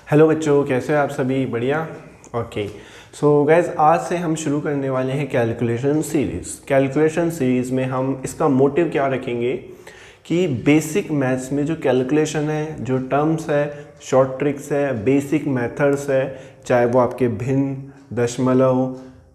Hello बच्चों, कैसे हैं आप सभी? बढ़िया। ओके, सो गाइज आज से हम शुरू करने वाले हैं कैलकुलेशन सीरीज़। कैलकुलेशन सीरीज़ में हम इसका मोटिव क्या रखेंगे कि बेसिक मैथ्स में जो कैलकुलेशन है, जो टर्म्स है, शॉर्ट ट्रिक्स है, बेसिक मेथड्स है, चाहे वो आपके भिन्न, दशमलव,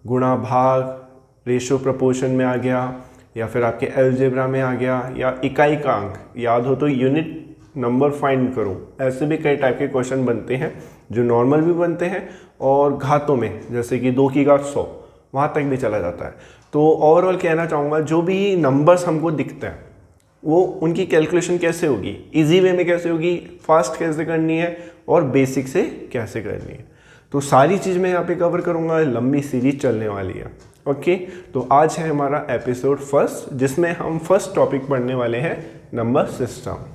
गुणा भाग, रेशो प्रपोर्शन में आ गया, या फिर आपके अलजेब्रा में आ गया, या इकाई का अंक याद हो तो यूनिट नंबर फाइंड करो, ऐसे भी कई टाइप के क्वेश्चन बनते हैं जो नॉर्मल भी बनते हैं और घातों में, जैसे कि 2 की घात 100 वहाँ तक भी चला जाता है। तो ओवरऑल कहना चाहूँगा, जो भी नंबर्स हमको दिखते हैं वो उनकी कैलकुलेशन कैसे होगी, इजी वे में कैसे होगी, फास्ट कैसे करनी है और बेसिक से कैसे करनी है, तो सारी चीज़ मैं यहाँ पे कवर करूँगा। लंबी सीरीज चलने वाली है। ओके, तो आज है हमारा एपिसोड फर्स्ट, जिसमें हम फर्स्ट टॉपिक पढ़ने वाले हैं नंबर सिस्टम।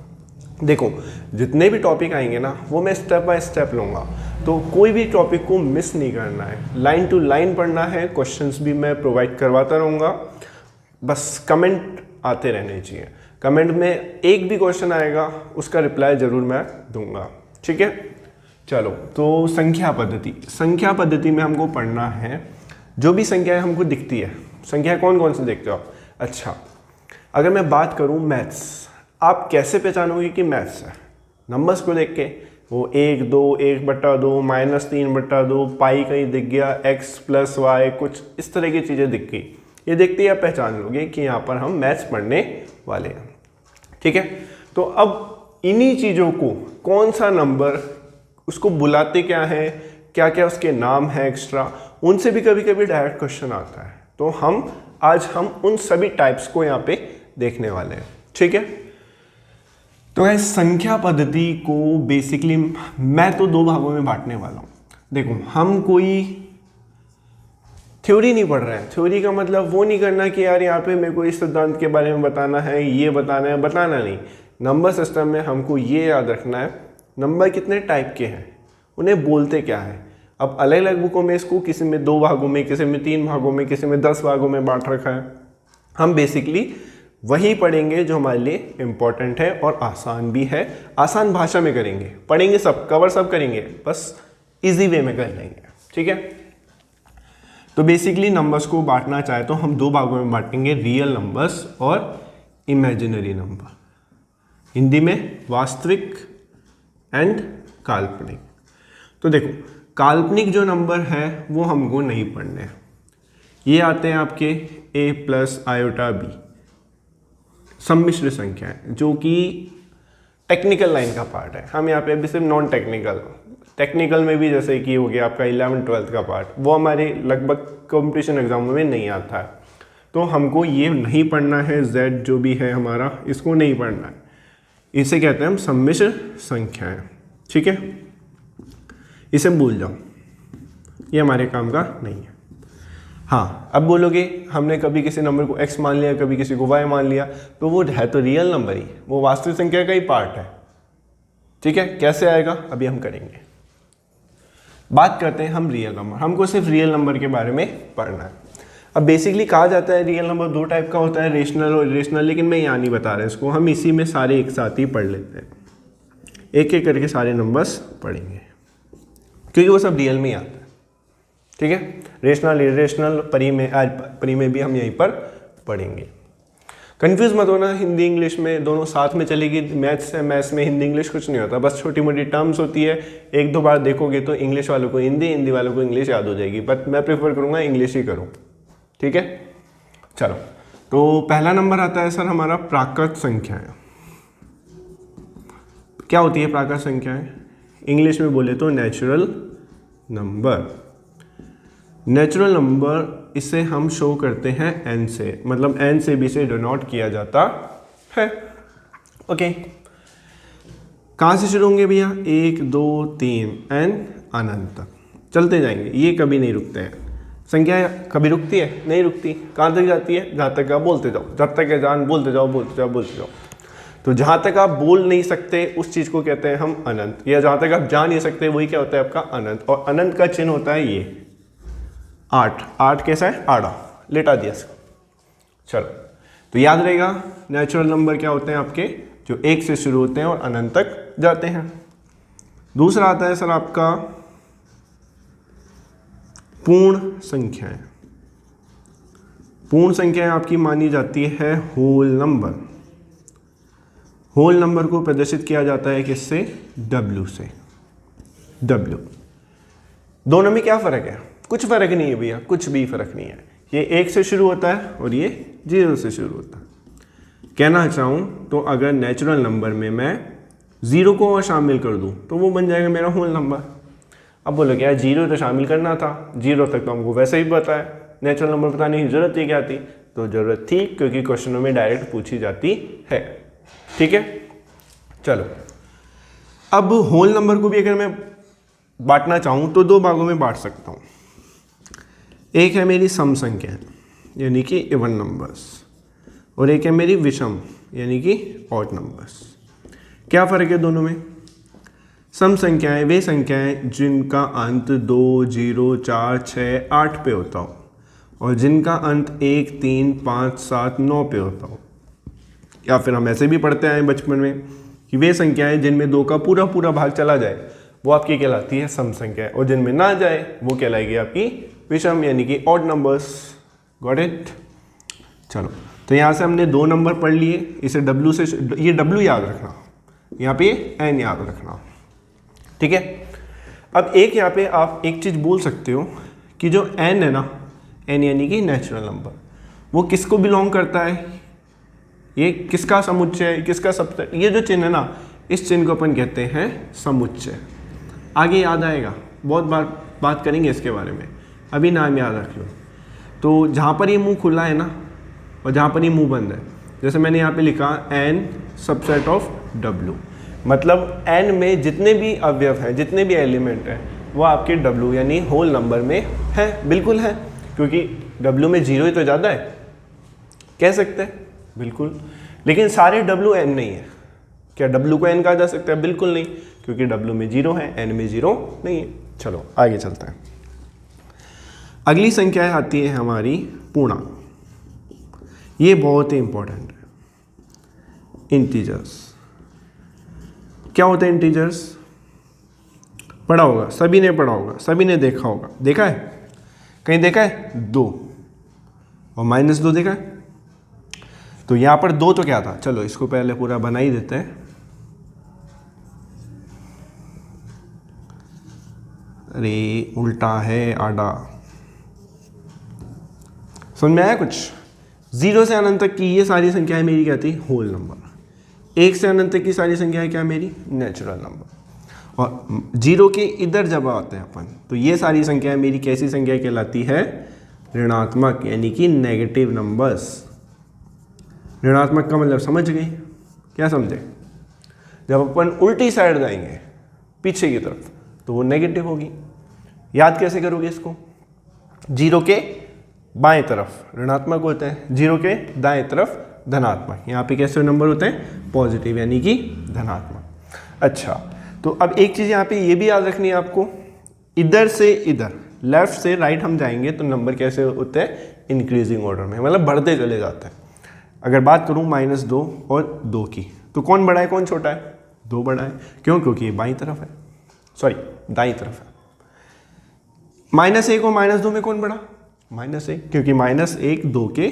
देखो, जितने भी टॉपिक आएंगे ना वो मैं स्टेप बाय स्टेप लूँगा, तो कोई भी टॉपिक को मिस नहीं करना है, लाइन टू लाइन पढ़ना है। क्वेश्चंस भी मैं प्रोवाइड करवाता रहूँगा, बस कमेंट आते रहने चाहिए। कमेंट में एक भी क्वेश्चन आएगा उसका रिप्लाई ज़रूर मैं दूंगा, ठीक है। चलो, तो संख्या पद्धति में हमको पढ़ना है जो भी संख्याएँ हमको दिखती है। संख्या कौन कौन सी देखते हो आप? अच्छा, अगर मैं बात करूँ मैथ्स, आप कैसे पहचानोगे कि मैथ्स है? नंबर्स को देख के, वो 1 2 1/2 -3/2, पाई कहीं दिख गया, x + y, कुछ इस तरह की चीज़ें दिख गई, ये देखते ही आप पहचान लोगे कि यहाँ पर हम मैथ्स पढ़ने वाले हैं, ठीक है। तो अब इन्हीं चीज़ों को, कौन सा नंबर, उसको बुलाते क्या है, क्या क्या उसके नाम है एक्स्ट्रा, उनसे भी कभी कभी डायरेक्ट क्वेश्चन आता है। तो आज हम उन सभी टाइप्स को यहाँ पे देखने वाले हैं, ठीक है। तो गाइस, संख्या पद्धति को बेसिकली मैं तो 2 भागों में बांटने वाला हूँ। देखो, हम कोई थ्योरी नहीं पढ़ रहे हैं। थ्योरी का मतलब वो नहीं करना कि यार यहाँ पे मेरे को इस सिद्धांत के बारे में बताना है, ये बताना नहीं। नंबर सिस्टम में हमको ये याद रखना है, नंबर कितने टाइप के हैं, उन्हें बोलते क्या है। अब अलग अलग बुकों में इसको किसी में 2 भागों में, किसी में 3 भागों में, किसी में 10 भागों में बांट रखा है। हम बेसिकली वही पढ़ेंगे जो हमारे लिए इम्पोर्टेंट है और आसान भी है। आसान भाषा में करेंगे, पढ़ेंगे सब, कवर सब करेंगे, बस इजी वे में कर लेंगे, ठीक है। तो बेसिकली नंबर्स को बांटना चाहे तो हम 2 भागों में बांटेंगे, रियल नंबर्स और इमेजिनरी नंबर। हिंदी में वास्तविक एंड काल्पनिक। तो देखो, काल्पनिक जो नंबर है वो हमको नहीं पढ़ने हैं। ये आते हैं आपके a + i/b सम्मिश्र संख्याएं, जो कि टेक्निकल लाइन का पार्ट है। हम यहाँ पे अभी सिर्फ नॉन टेक्निकल में भी, जैसे कि हो गया आपका 11th-12th का पार्ट, वो हमारे लगभग कंपटीशन एग्जामों में नहीं आता है। तो हमको ये नहीं पढ़ना है, z जो भी है हमारा, इसको नहीं पढ़ना है। इसे कहते हैं हम सम्मिश्र संख्याएं, ठीक है। इसे भूल जाओ, ये हमारे काम का नहीं है। हाँ, अब बोलोगे हमने कभी किसी नंबर को x मान लिया, कभी किसी को y मान लिया, तो वो है तो रियल नंबर ही, वो वास्तविक संख्या का ही पार्ट है, ठीक है। कैसे आएगा अभी हम करेंगे। बात करते हैं हम रियल नंबर। हमको सिर्फ रियल नंबर के बारे में पढ़ना है। अब बेसिकली कहा जाता है रियल नंबर 2 टाइप का होता है, रेशनल और इरेशनल, लेकिन मैं यहाँ नहीं बता रहा इसको, हम इसी में सारे एक साथ ही पढ़ लेते हैं, एक एक करके सारे नंबर्स पढ़ेंगे, क्योंकि वो सब रियल में ही आता है, ठीक है। रेशनल इरेशनल परी में भी हम यहीं पर पढ़ेंगे। कंफ्यूज मत होना, हिंदी इंग्लिश में दोनों साथ में चलेगी। मैथ्स में हिंदी इंग्लिश कुछ नहीं होता, बस छोटी मोटी टर्म्स होती है। 1-2 बार देखोगे तो इंग्लिश वालों को हिंदी वालों को इंग्लिश याद हो जाएगी, बट मैं प्रेफर करूँगा इंग्लिश ही करूँ, ठीक है। चलो, तो पहला नंबर आता है सर हमारा प्राकृत संख्याएं। क्या होती है प्राकृत संख्याएं? इंग्लिश में बोले तो नेचुरल नंबर। नेचुरल नंबर इसे हम शो करते हैं n से, मतलब n से b से डिनोट किया जाता है, ओके। कहाँ से शुरू होंगे भैया? 1 2 3 n अनंत तक चलते जाएंगे, ये कभी नहीं रुकते हैं। संख्या कभी रुकती है? नहीं रुकती। कहाँ तक जाती है? जहाँ तक आप बोलते जाओ, जब तक है जान, बोलते जाओ। तो जहाँ तक आप बोल नहीं सकते उस चीज़ को कहते हैं हम अनंत, या जहाँ तक आप जा नहीं सकते वही क्या होता है आपका अनंत। और अनंत का चिन्ह होता है ये 8 कैसा है? आड़ा, लेटा दिया इसको। चलो, तो याद रहेगा नेचुरल नंबर क्या होते हैं आपके, जो 1 से शुरू होते हैं और अनंत तक जाते हैं। दूसरा आता है सर आपका पूर्ण संख्याएं। पूर्ण संख्याएं आपकी मानी जाती है होल नंबर। होल नंबर को प्रदर्शित किया जाता है किससे? W से। W दोनों में क्या फ़र्क है? कुछ फ़र्क नहीं है भैया, कुछ भी फ़र्क नहीं है। ये 1 से शुरू होता है और ये 0 से शुरू होता है। कहना चाहूँ तो अगर नेचुरल नंबर में मैं 0 को और शामिल कर दूँ तो वो बन जाएगा मेरा होल नंबर। अब बोलो क्या 0 तो शामिल करना था, 0 तक तो हमको वैसे ही पता है, नेचुरल नंबर बताने की ज़रूरत ही क्या थी? तो ज़रूरत थी क्योंकि क्वेश्चनों में डायरेक्ट पूछी जाती है। ठीक है, चलो अब होल नंबर को भी अगर मैं बांटना चाहूँ तो 2 भागों में बांट सकता हूँ। एक है मेरी सम संख्या यानी कि इवन नंबर्स, और एक है मेरी विषम यानी कि ऑड नंबर्स। क्या फ़र्क है दोनों में? सम संख्याएं वे संख्याएं जिनका अंत 2, 0, 4, 6, 8 पे होता हो और जिनका अंत 1, 3, 5, 7, 9 पे होता हो। या फिर हम ऐसे भी पढ़ते आए बचपन में कि वे संख्याएं जिनमें 2 का पूरा पूरा भाग चला जाए वो आपकी कहलाती है सम संख्या, और जिनमें ना जाए वो कहलाएगी आपकी विषम यानी कि ऑड नंबर्स। Got it? चलो, तो यहाँ से हमने 2 नंबर पढ़ लिए। इसे W से, ये W याद रखना, यहाँ पे N याद रखना। ठीक है, अब एक यहाँ पे आप एक चीज़ बोल सकते हो कि जो N है ना, N यानी कि नेचुरल नंबर, वो किसको बिलोंग करता है? ये किसका समुच्चय है, किसका सबसेट? ये जो चिन्ह है ना, इस चिन्ह को अपन कहते हैं समुच्चय। आगे याद आएगा, बहुत बार बात करेंगे इसके बारे में, अभी नाम याद रख लो। तो जहाँ पर ये मुंह खुला है ना और जहाँ पर ये मुंह बंद है, जैसे मैंने यहाँ पे लिखा N सबसेट ऑफ W, मतलब N में जितने भी अवयव हैं, जितने भी एलिमेंट हैं, वो आपके W यानी होल नंबर में है। बिल्कुल है, क्योंकि W में 0 ही तो ज़्यादा है, कह सकते हैं बिल्कुल। लेकिन सारे W N नहीं है। क्या W को N कहा जा सकता है? बिल्कुल नहीं, क्योंकि W में 0 है, N में 0 नहीं है। चलो आगे चलते हैं। अगली संख्या आती है हमारी पूर्णांक। ये बहुत ही इंपॉर्टेंट है। इंटीजर्स। क्या होते हैं इंटीजर्स? पढ़ा होगा, सभी ने पढ़ा होगा, सभी ने देखा होगा। देखा है? कहीं देखा है? 2 और -2 देखा है? तो यहाँ पर 2 तो क्या था? चलो इसको पहले पूरा बना ही देते हैं। अरे उल्टा है आड़ा। समझ में आया कुछ? 0 से अनंत तक की ये सारी संख्याएं मेरी क्या थी? Whole number. 1 से अनंत तक की सारी संख्याएं क्या मेरी? Natural number. और 0 के इधर जब आते हैं अपन, तो ये सारी संख्याएं मेरी कैसी संख्या कहलाती है? ऋणात्मक यानी कि नेगेटिव नंबर्स। ऋणात्मक का मतलब समझ गए? क्या समझे? जब अपन उल्टी साइड जाएंगे पीछे की तरफ तो वो नेगेटिव होगी। याद कैसे करोगे इसको? 0 के बाएं तरफ ऋणात्मक होते हैं, 0 के दाएं तरफ धनात्मक। यहाँ पे कैसे नंबर होते हैं? पॉजिटिव यानी कि धनात्मक। अच्छा, तो अब एक चीज़ यहाँ पे ये भी याद रखनी है आपको, इधर से इधर, लेफ्ट से राइट हम जाएंगे तो नंबर कैसे होते हैं? इंक्रीजिंग ऑर्डर में, मतलब बढ़ते चले जाते हैं। अगर बात करूँ -2 और 2 की, तो कौन बड़ा है कौन छोटा है? 2 बड़ा है। क्यों? क्योंकि ये बाईं तरफ है, सॉरी दाईं तरफ है। -1 और -2 में कौन बड़ा? -1, क्योंकि -1 2 के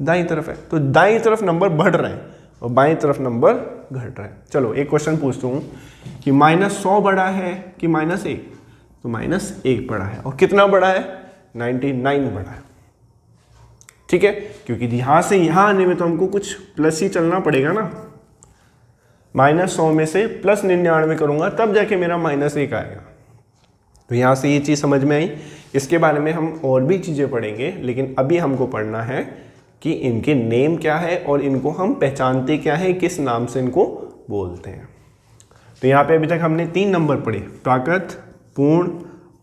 दाईं तरफ है। तो दाईं तरफ नंबर बढ़ रहे हैं और बाईं तरफ नंबर घट रहे हैं। चलो एक क्वेश्चन पूछता हूँ कि -100 बड़ा है कि -1? तो -1 बड़ा है। और कितना बड़ा है? 99 बड़ा है। ठीक है, क्योंकि यहाँ से यहाँ आने में तो हमको कुछ प्लस ही चलना पड़ेगा ना। -100 में से +99 करूँगा तब जाके मेरा -1 आएगा। तो यहाँ से ये चीज़ समझ में आई। इसके बारे में हम और भी चीज़ें पढ़ेंगे, लेकिन अभी हमको पढ़ना है कि इनके नेम क्या है और इनको हम पहचानते क्या है, किस नाम से इनको बोलते हैं। तो यहाँ पे अभी तक हमने 3 नंबर पढ़े, प्राकृत, पूर्ण,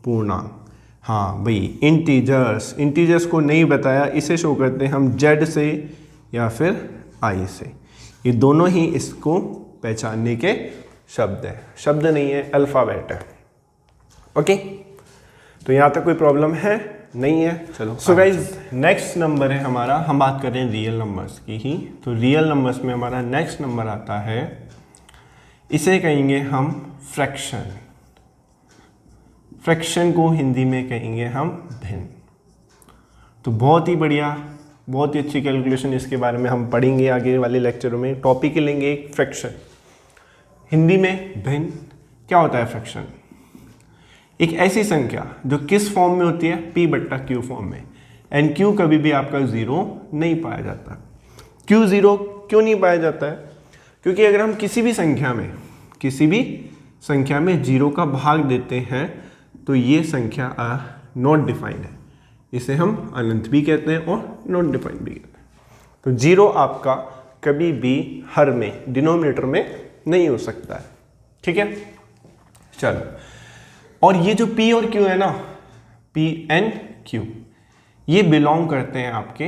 पूर्णांक। हाँ भाई, इंटीजर्स, इंटीजर्स को नहीं बताया, इसे शो करते हैं हम Z से या फिर I से। ये दोनों ही इसको पहचानने के शब्द हैं, शब्द नहीं है, अल्फ़ाबेट है। ओके, तो यहाँ तक कोई प्रॉब्लम है? नहीं है। चलो सो गाइज, नेक्स्ट नंबर है हमारा, हम बात कर रहे हैं रियल नंबर्स की ही। तो रियल नंबर्स में हमारा नेक्स्ट नंबर आता है, इसे कहेंगे हम फ्रैक्शन। फ्रैक्शन को हिंदी में कहेंगे हम भिन्न। तो बहुत ही बढ़िया, बहुत ही अच्छी कैलकुलेशन, इसके बारे में हम पढ़ेंगे आगे वाले लेक्चरों में। टॉपिक लेंगे एक फ्रैक्शन, हिंदी में भिन्न। क्या होता है फ्रैक्शन? एक ऐसी संख्या जो किस फॉर्म में होती है? p/q फॉर्म में। एंड q कभी भी आपका जीरो नहीं पाया जाता। q जीरो क्यों नहीं पाया जाता है? क्योंकि अगर हम किसी भी संख्या में जीरो का भाग देते हैं तो ये संख्या नॉट डिफाइंड है। इसे हम अनंत भी कहते हैं और नॉट डिफाइंड भी कहते हैं। तो जीरो आपका कभी भी हर में, डिनोमिनेटर में नहीं हो सकता है। ठीक है, चलो। और ये जो p और q है ना, p and q, ये बिलोंग करते हैं आपके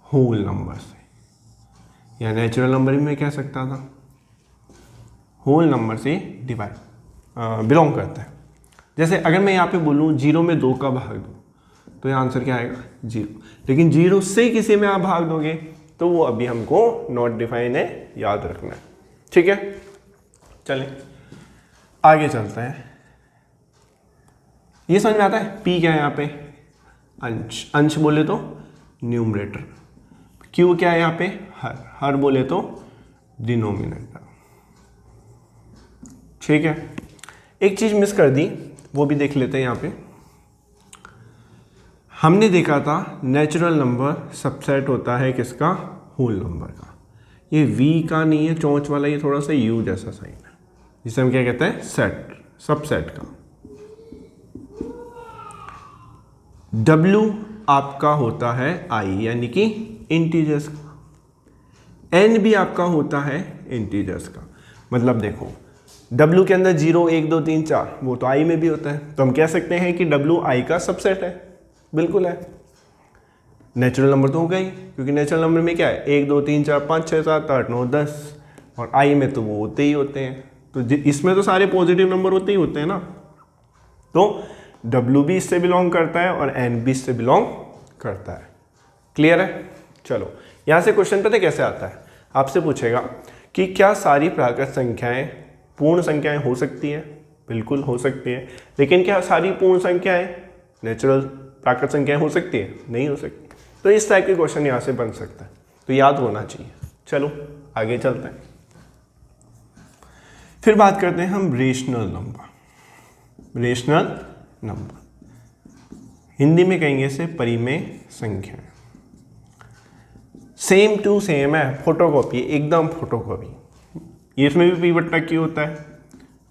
होल नंबर से, या नेचुरल नंबर भी मैं कह सकता था, होल नंबर से बिलोंग करता है। जैसे अगर मैं यहाँ पे बोलूँ 0 में 2 का भाग दो, तो ये आंसर क्या आएगा? 0। लेकिन 0 से किसी में आप भाग दोगे तो वो अभी हमको नॉट डिफाइन है, याद रखना है। ठीक है, चलें आगे चलते हैं। ये समझ में आता है? p क्या है यहाँ पे? अंश। अंश बोले तो न्यूमरेटर। q क्या है यहाँ पे? हर। हर बोले तो डिनोमिनेटर। ठीक है, एक चीज मिस कर दी, वो भी देख लेते हैं। यहाँ पे हमने देखा था नेचुरल नंबर सबसेट होता है किसका? होल नंबर का। ये v का नहीं है चौंच वाला, ये थोड़ा सा u जैसा साइन है, जिसे हम क्या कहते हैं? सेट, सबसेट का। w आपका होता है i, यानी कि इंटीजर्स का। n भी आपका होता है इंटीजर्स का। मतलब देखो, w के अंदर 0, 1, 2, 3, 4, वो तो i में भी होता है। तो हम कह सकते हैं कि w i का सबसेट है। बिल्कुल है। नेचुरल नंबर तो होगा ही, क्योंकि नेचुरल नंबर में क्या है? 1, 2, 3, 4, 5, 6, 7, 8, 9, 10, और i में तो वो होते ही होते हैं। तो इसमें तो सारे पॉजिटिव नंबर होते ही होते हैं ना। तो w भी इससे बिलोंग करता है और n भी इससे बिलोंग करता है। क्लियर है? चलो, यहाँ से क्वेश्चन पता कैसे आता है? आपसे पूछेगा कि क्या सारी प्राकृत संख्याएं पूर्ण संख्याएं हो सकती है? बिल्कुल हो सकती है। लेकिन क्या सारी पूर्ण संख्याएं नेचुरल प्राकृत संख्याएं हो सकती है? नहीं हो सकती। तो इस टाइप के क्वेश्चन यहाँ से बन सकता है, तो याद होना चाहिए। चलो आगे चलते हैं। फिर बात करते हैं हम rational number. Rational number Hindi में कहेंगे इसे परिमेय संख्या। सेम टू सेम है, फोटोकॉपी, एकदम फोटोकॉपी। इसमें भी p/q होता है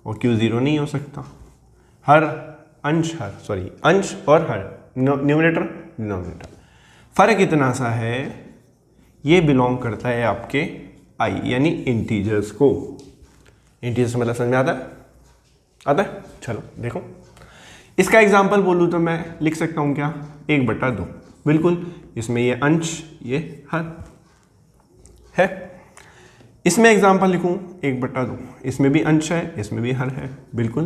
और q जीरो नहीं हो सकता। अंश और हर, न्यूमरेटर डिनोमिनेटर। फर्क इतना सा है, ये बिलोंग करता है आपके i, यानी इंटीजर्स को। इंटीजर्स मतलब समझ में आता है? आता है? चलो देखो, इसका एग्जाम्पल बोलूँ तो मैं लिख सकता हूँ क्या? 1/2। बिल्कुल, इसमें ये अंश, ये हर है। इसमें एग्जाम्पल लिखूँ 1/2, इसमें भी अंश है, इसमें भी हर है। बिल्कुल,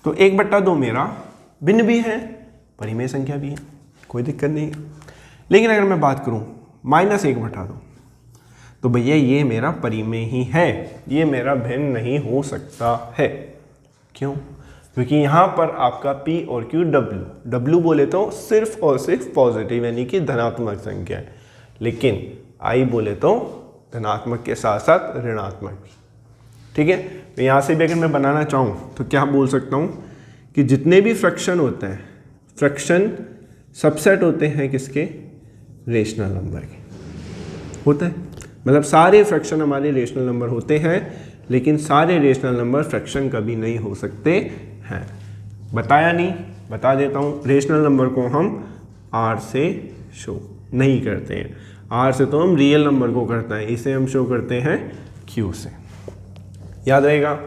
तो 1/2 मेरा भिन्न भी है, परिमेय संख्या भी है, कोई दिक्कत नहीं है। लेकिन अगर मैं बात करूँ -1/2, तो भैया ये मेरा परिमेय ही है, ये मेरा भिन्न नहीं हो सकता है। क्यों? क्योंकि यहाँ पर आपका p और q w बोले तो सिर्फ और सिर्फ पॉजिटिव, यानी कि धनात्मक संख्या है। लेकिन i बोले तो धनात्मक के साथ साथ ऋणात्मक भी। ठीक है, तो यहाँ से भी अगर मैं बनाना चाहूँ तो क्या बोल सकता हूँ कि जितने भी फ्रैक्शन होते हैं, फ्रैक्शन सबसेट होते हैं किसके? रेशनल नंबर के होते हैं। मतलब सारे फ्रैक्शन हमारे रेशनल नंबर होते हैं, लेकिन सारे रेशनल नंबर फ्रैक्शन कभी नहीं हो सकते हैं। बताया नहीं, बता देता हूँ। रेशनल नंबर को हम r से शो नहीं करते हैं। r से तो हम रियल नंबर को करते हैं, इसे हम शो करते हैं q से। याद रहेगा?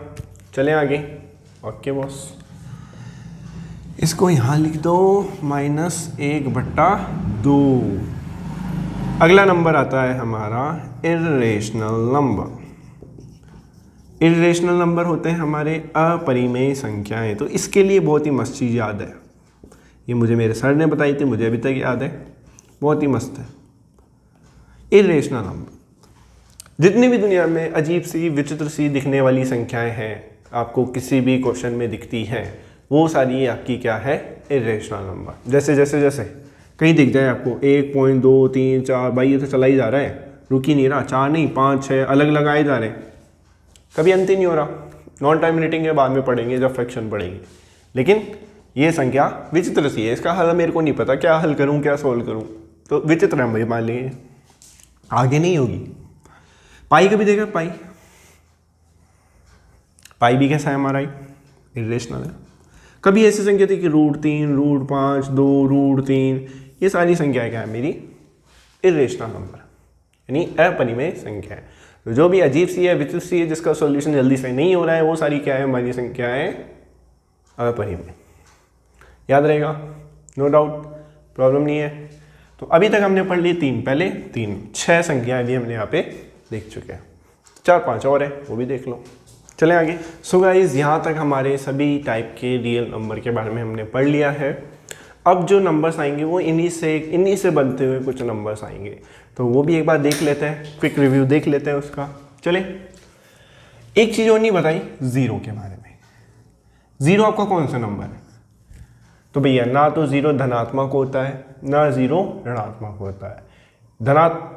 चलें आगे। ओके बॉस, इसको यहाँ लिख दो -1/2। अगला नंबर आता है हमारा इर्रेशनल नंबर। इर्रेशनल नंबर होते हैं हमारे अपरिमेय संख्याएं। तो इसके लिए बहुत ही मस्त चीज़ याद है, ये मुझे मेरे सर ने बताई थी, मुझे अभी तक याद है, बहुत ही मस्त है। इर्रेशनल नंबर, जितनी भी दुनिया में अजीब सी विचित्र सी दिखने वाली संख्याएं हैं, आपको किसी भी क्वेश्चन में दिखती हैं, वो सारी आपकी क्या है, इरेशनल नंबर। जैसे जैसे जैसे कहीं दिख जाए आपको 1 पॉइंट 2 3 4, भाई ये तो चला ही जा रहा है, रुक ही नहीं रहा, 4 नहीं 5 6 अलग अलग आए जा रहे हैं, कभी अंत ही नहीं हो रहा। नॉन टर्मिनेटिंग के बाद में पढ़ेंगे जब फ्रैक्शन पढ़ेंगे। लेकिन ये संख्या विचित्र सी है, इसका हल मेरे को नहीं पता, क्या हल करूँ क्या सोल्व करूँ, तो विचित्र है भाई, मान लीजिए आगे नहीं होगी। पाई कभी देखा, पाई पाई भी कैसा है हमारा, इरेशनल है। कभी ऐसी संख्या थी कि √3 √5 2 √3, ये सारी संख्या क्या है मेरी, इरेशनल नंबर, यानी अपरिमेय संख्या है। तो जो भी अजीब सी है, विचित्र सी है, जिसका सॉल्यूशन जल्दी से नहीं हो रहा है, वो सारी क्या है हमारी संख्या है अपरिमेय। याद रहेगा, नो डाउट, प्रॉब्लम नहीं है। तो अभी तक हमने पढ़ ली 3, पहले 3 6 संख्याएं भी हमने यहाँ पे देख चुके हैं, 4-5 और है वो भी देख लो। चलें आगे। सो गाइस, यहाँ तक हमारे सभी टाइप के रियल नंबर के बारे में हमने पढ़ लिया है। अब जो नंबर्स आएंगे वो इन्हीं से बनते हुए कुछ नंबर्स आएंगे, तो वो भी एक बार देख लेते हैं, क्विक रिव्यू देख लेते हैं उसका। चले, एक चीज़ और नहीं बताई ज़ीरो के बारे में। ज़ीरो आपका कौन सा नंबर है? तो भैया ना तो ज़ीरो धनात्मक होता है ना ज़ीरो ऋणात्मक होता है।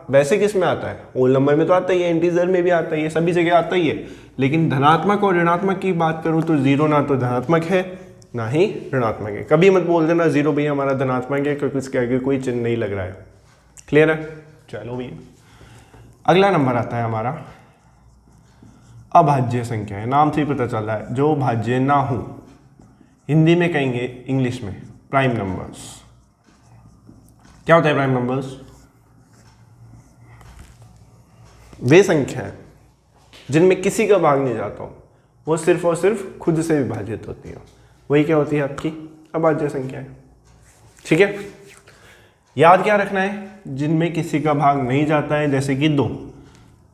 वैसे किस में आता है, होल नंबर में तो आता ही है, इंटीजर में भी आता ही है, सभी जगह आता ही है। लेकिन धनात्मक और ऋणात्मक की बात करूँ तो ज़ीरो ना तो धनात्मक है ना ही ऋणात्मक है। कभी मत बोल देना ज़ीरो भैया हमारा धनात्मक है, क्योंकि उसके आगे कोई चिन्ह नहीं लग रहा है। क्लियर है? चलो भैया, अगला नंबर आता है हमारा अभाज्य संख्या है। नाम से ही पता चल रहा है, जो भाज्य ना हो। हिंदी में कहेंगे, इंग्लिश में प्राइम नंबर्स। क्या होता है प्राइम नंबर्स? वे संख्याएं जिनमें किसी का भाग नहीं जाता हो, वो सिर्फ और सिर्फ खुद से विभाजित होती है, वही क्या होती है आपकी अभाज्य संख्या है। ठीक है, याद क्या रखना है, जिनमें किसी का भाग नहीं जाता है, जैसे कि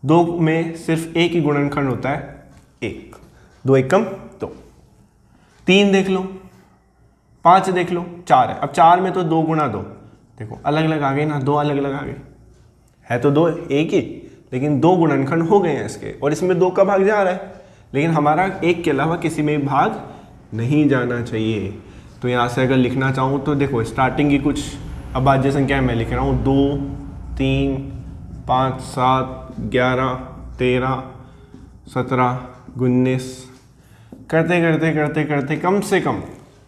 2 में सिर्फ एक ही गुणनखंड होता है 1, 2 एकम 2। 3 देख लो, 5 देख लो, 4 है। अब 4 में तो 2 गुणा 2, देखो अलग अलग आ गए ना, 2 अलग अलग आ गए, है तो 2 एक ही, लेकिन 2 गुणनखंड हो गए हैं इसके, और इसमें 2 का भाग जा रहा है, लेकिन हमारा 1 के अलावा किसी में भाग नहीं जाना चाहिए। तो यहाँ से अगर लिखना चाहूँ तो देखो, स्टार्टिंग की कुछ अभाज्य संख्या मैं लिख रहा हूँ, 2 3 5 7 11 13 17 19, करते करते करते करते कम से कम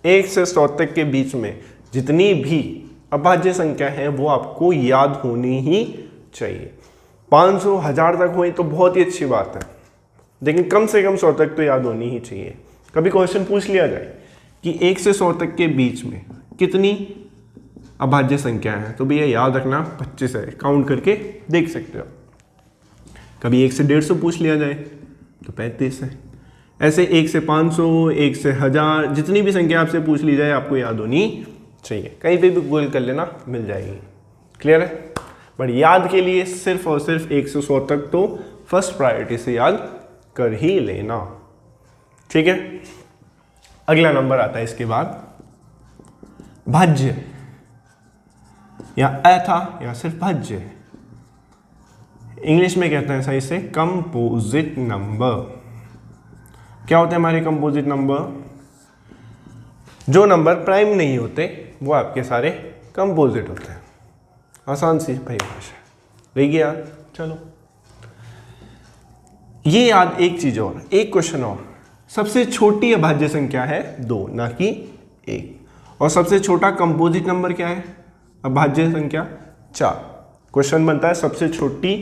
1 से 100 तक के बीच में जितनी भी अभाज्य संख्या है वो आपको याद होनी ही चाहिए। 500 1000 तक हुई तो बहुत ही अच्छी बात है, लेकिन कम से कम 100 तक तो याद होनी ही चाहिए। कभी क्वेश्चन पूछ लिया जाए कि 1 से 100 तक के बीच में कितनी अभाज्य संख्या है, तो भैया याद रखना 25 है, काउंट करके देख सकते हो। कभी 1 से 150 पूछ लिया जाए तो 35 है। ऐसे 1 से 500 1 से 1000 जितनी भी संख्या आपसे पूछ ली जाए आपको याद होनी चाहिए, कहीं पे भी गूगल कर लेना मिल जाएगी। क्लियर है? बट याद के लिए सिर्फ और सिर्फ 1 से 100 तक तो फर्स्ट प्रायोरिटी से याद कर ही लेना। ठीक है, अगला नंबर आता है इसके बाद भाज्य, या अथा या सिर्फ भाज्य, इंग्लिश में कहते हैं सही से कंपोजिट नंबर। क्या होते हैं हमारे कंपोजिट नंबर? जो नंबर प्राइम नहीं होते वो आपके सारे कंपोजिट होते हैं। आसान सी परिभाषा रहेगी याद। चलो, ये याद, एक चीज और, एक क्वेश्चन और, सबसे छोटी अभाज्य संख्या है 2 ना कि 1, और सबसे छोटा कंपोजिट नंबर क्या है अभाज्य संख्या? 4। क्वेश्चन बनता है सबसे छोटी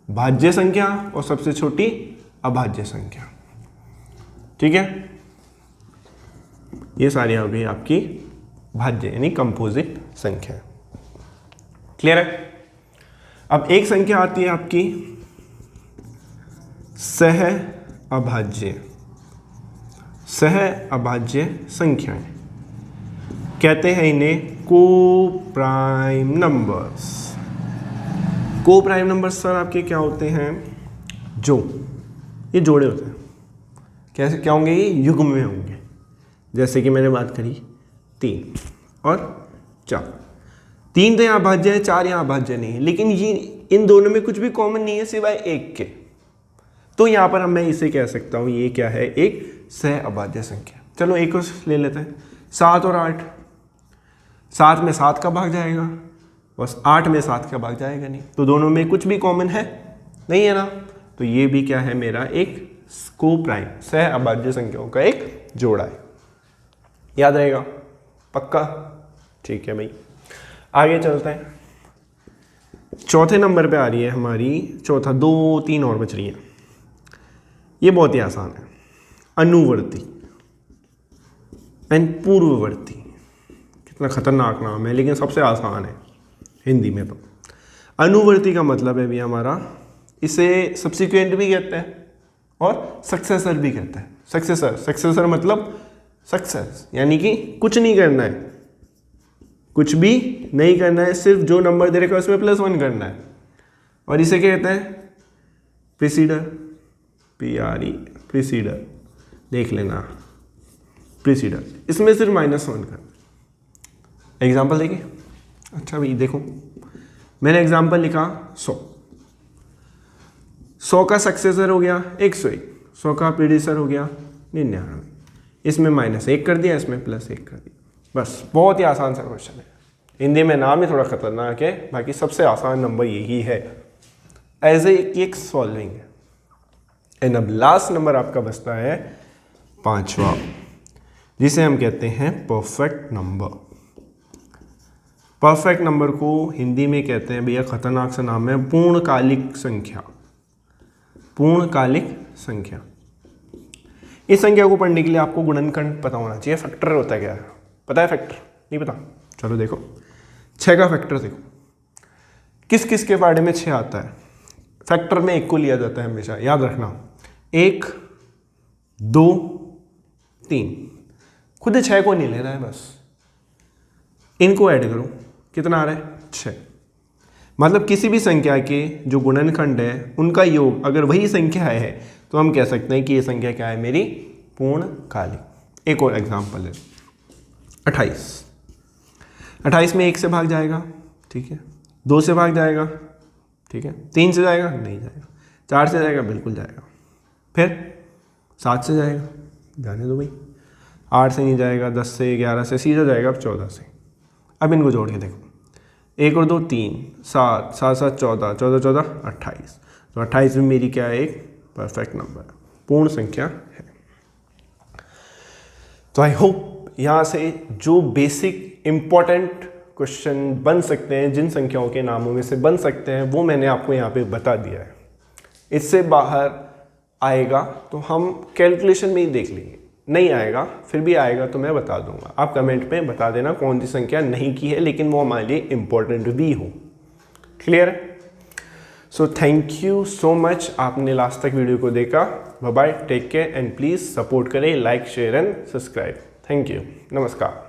भाज्य संख्या और सबसे छोटी अभाज्य संख्या। ठीक है, ये सारी हो गई आपकी भाज्य यानी कंपोजिट संख्या। क्लियर है? अब एक संख्या आती है आपकी सह अभाज्य। सह अभाज्य संख्याएं कहते हैं इन्हें को प्राइम नंबर्स। को प्राइम नंबर्स सर आपके क्या होते हैं? जो ये जोड़े होते हैं। कैसे क्या होंगे? ये युग्म में होंगे। जैसे कि मैंने बात करी 3 और 4। 3 तो यहाँ अभाज्य है, 4 यहाँ अभाज्य नहीं है, लेकिन ये इन दोनों में कुछ भी कॉमन नहीं है सिवाय 1 के। तो यहाँ पर मैं इसे कह सकता हूँ ये क्या है? एक सह अभाज्य संख्या। चलो एक और ले लेते हैं, 7 और 8। 7 में 7 का भाग जाएगा, बस 8 में 7 का भाग जाएगा नहीं, तो दोनों में कुछ भी कॉमन है नहीं है ना, तो ये भी क्या है मेरा एक को-प्राइम सह अभाज्य संख्याओं का एक जोड़ा है। याद रहेगा पक्का? ठीक है भाई, आगे चलते हैं। चौथे नंबर पे आ रही है हमारी, चौथा 2 3 और बच रही है। ये बहुत ही आसान है, अनुवर्ती एंड पूर्ववर्ती। कितना खतरनाक नाम है, लेकिन सबसे आसान है हिंदी में। तो अनुवर्ती का मतलब है भी हमारा, इसे सब्सिक्वेंट भी कहते हैं और सक्सेसर भी कहते हैं। सक्सेसर मतलब सक्सेस, यानी कि कुछ नहीं करना है, कुछ भी नहीं करना है, सिर्फ जो नंबर दे रखा है उसमें +1 करना है। और इसे क्या कहते हैं? प्रीसीडर, PRE, प्रीसीडर, देख लेना प्रीसीडर। इसमें सिर्फ -1 करना। एग्जाम्पल देखिए। अच्छा भाई देखो, मैंने एग्जाम्पल लिखा 100। 100 का सक्सेसर हो गया 101, 100 का प्रीडिसर हो गया 99। इसमें -1 कर दिया, इसमें +1 कर दिया, बस। बहुत ही आसान सा क्वेश्चन है। हिंदी में नाम ही थोड़ा खतरनाक है, बाकी सबसे आसान नंबर यही है। एज ए सॉल्विंग है। एंड अब लास्ट नंबर आपका बचता है 5वां, जिसे हम कहते हैं परफेक्ट नंबर। परफेक्ट नंबर को हिंदी में कहते हैं भैया, खतरनाक सा नाम है, पूर्णकालिक संख्या। पूर्णकालिक संख्या। इस संख्या को पढ़ने के लिए आपको गुणनखंड पता होना चाहिए। फैक्टर होता है क्या? पता है फैक्टर? नहीं पता? चलो देखो, 6 का फैक्टर देखो, किस किस के बारे में 6 आता है। फैक्टर में 1 को लिया जाता है हमेशा, याद रखना। 1 2 3, खुद 6 को नहीं लेना है, बस इनको ऐड करो, कितना आ रहा है? 6। मतलब किसी भी संख्या के जो गुणनखंड है उनका योग अगर वही संख्या है तो हम कह सकते हैं कि ये संख्या क्या है मेरी? पूर्णकालिक। एक और एग्जांपल है 28। 28 में 1 से भाग जाएगा, ठीक है, 2 से भाग जाएगा, ठीक है, 3 से जाएगा नहीं जाएगा, 4 से जाएगा बिल्कुल जाएगा, फिर 7 से जाएगा, जाने दो भाई, 8 से नहीं जाएगा, 10 से 11 से सीधा जाएगा, अब 14 से। अब इनको जोड़ के देखो, 1 और 2 3, 7 7 7 14, 14 14 28। तो 28 में मेरी क्या है? एक परफेक्ट नंबर, पूर्ण संख्या है। तो आई होप यहाँ से जो बेसिक इम्पॉर्टेंट क्वेश्चन बन सकते हैं, जिन संख्याओं के नामों में से बन सकते हैं, वो मैंने आपको यहाँ पे बता दिया है। इससे बाहर आएगा तो हम कैलकुलेशन में ही देख लेंगे, नहीं आएगा फिर भी आएगा तो मैं बता दूंगा। आप कमेंट में बता देना कौन सी संख्या नहीं की है, लेकिन वो हमारे लिए इम्पोर्टेंट भी हो। Clear? So thank you so much, आपने लास्ट तक वीडियो को देखा। Bye bye, take care and please support करें, like share and subscribe. Thank you, नमस्कार।